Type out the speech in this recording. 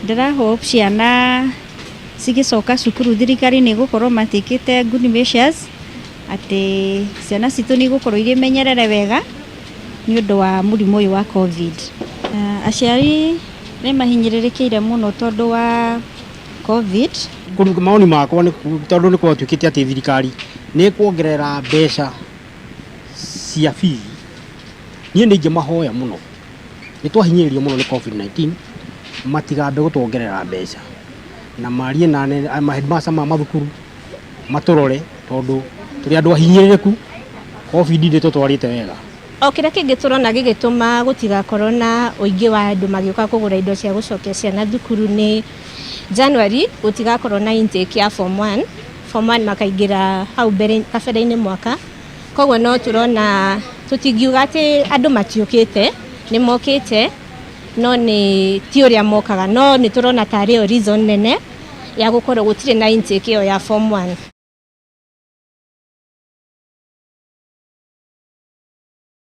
Ndĩra hope ciana cigicoka cukuru thirikari nĩ gũkorwo matikĩte good measures atĩ ciana citũ nĩ gũkorwo irĩ menyerere wega nĩ ũndũ wa mũrimũ ũyũ wa COVID. Aciari nĩ mahinyĩrĩrĩkĩire mũno tondũ wa COVID. Maoni makwa nĩ tondũ nĩ kwatuĩkĩte atĩ thirikari nĩ kuongerera mbeca cia bithi. Niĩ nĩ ingĩmahoya mũno nĩ twahinyĩrĩrio mũno nĩ COVID-19 matigambe gũtuongerera mbeca na marie na maheadmaster ma mathukuru matũrore tondũ tũrĩ andũ ahinyĩrĩrĩku COVID ndĩ tũtwarĩte wega. O kĩrĩa kĩngĩ tũrona gĩgĩtũma gũtigakorwo na ũingĩ wa andũ magĩũka kũgũra indo cia gũcokia ciana thukuru nĩ January gũtigakorwo na intake ya form 1 makaingĩra hau kabere-inĩ mwaka. Koguo no tũrona tũtingiuga atĩ andũ matiũkĩte, nĩ mokĩte no nĩ ti ũrĩa mokaga, no nĩ tũrona tarĩ o reason nene ya gũkorwo gũtirĩ na intake ĩyo ya form 1.